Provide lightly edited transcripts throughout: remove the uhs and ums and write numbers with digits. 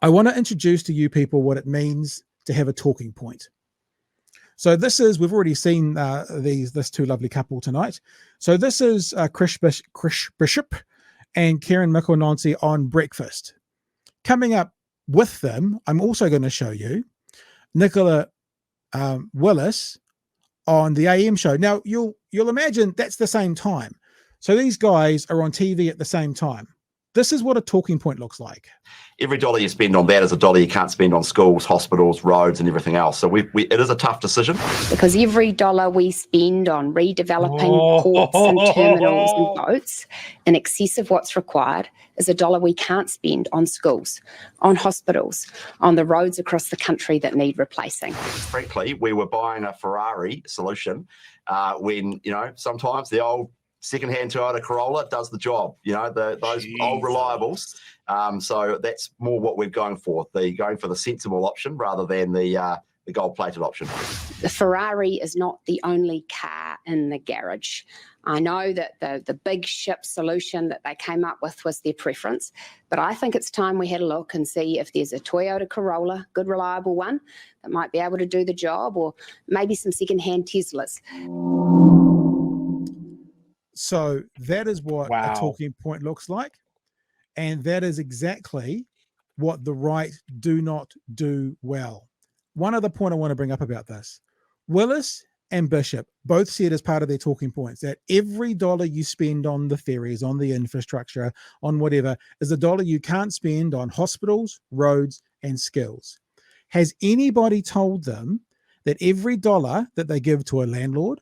I want to introduce to you people what it means to have a talking point. So this is, we've already seen this two lovely couple tonight. So this is Chris Bishop and Karen Mikononsi on breakfast. Coming up with them, I'm also going to show you Nicola Willis on the AM show. Now you'll imagine that's the same time. So these guys are on TV at the same time. This is what a talking point looks like. Every dollar you spend on that is a dollar you can't spend on schools, hospitals, roads, and everything else. So it is a tough decision. Because every dollar we spend on redeveloping ports and terminals and boats in excess of what's required is a dollar we can't spend on schools, on hospitals, on the roads across the country that need replacing. Frankly, we were buying a Ferrari solution when, sometimes the old second-hand Toyota Corolla does the job, those old reliables. So that's more what we're going for. Going for the sensible option rather than the gold-plated option. The Ferrari is not the only car in the garage. I know that the big ship solution that they came up with was their preference, but I think it's time we had a look and see if there's a Toyota Corolla, good reliable one, that might be able to do the job, or maybe some second-hand Teslas. So that is what a talking point looks like. And that is exactly what the right do not do well. One other point I want to bring up about this. Willis and Bishop both said as part of their talking points that every dollar you spend on the ferries, on the infrastructure, on whatever, is a dollar you can't spend on hospitals, roads, and skills. Has anybody told them that every dollar that they give to a landlord,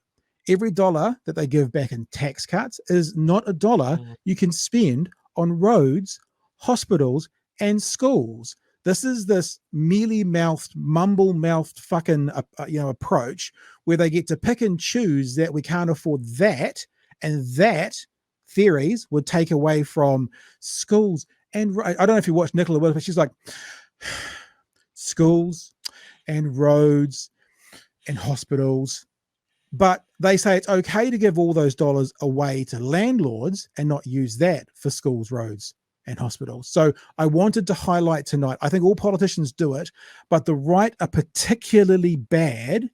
every dollar that they give back in tax cuts is not a dollar you can spend on roads, hospitals, and schools? This is this mealy-mouthed, mumble-mouthed fucking approach where they get to pick and choose that we can't afford that, and that theories would take away from schools. And I don't know if you watched Nicola Willis, but she's like, schools and roads and hospitals. But they say it's okay to give all those dollars away to landlords and not use that for schools, roads, and hospitals. So I wanted to highlight tonight, I think all politicians do it, but the right are particularly bad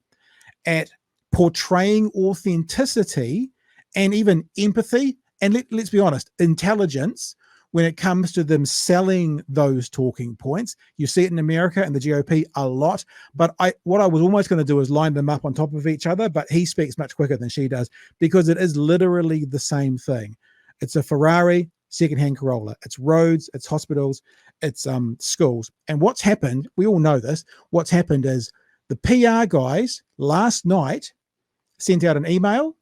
at portraying authenticity and even empathy, and let's be honest, intelligence when it comes to them selling those talking points. You see it in America and the GOP a lot, but what I was almost going to do is line them up on top of each other, but he speaks much quicker than she does because it is literally the same thing. It's a Ferrari secondhand Corolla. It's roads, it's hospitals, it's schools. And what's happened, we all know this, what's happened is the PR guys last night sent out an email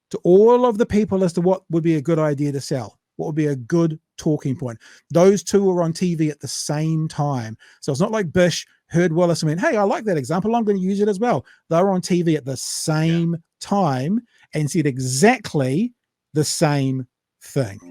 to all of the people as to what would be a good idea to sell. What would be a good talking point? Those two were on TV at the same time. So it's not like Bish heard Willis and went, hey, I like that example, I'm going to use it as well. They were on TV at the same time and said exactly the same thing.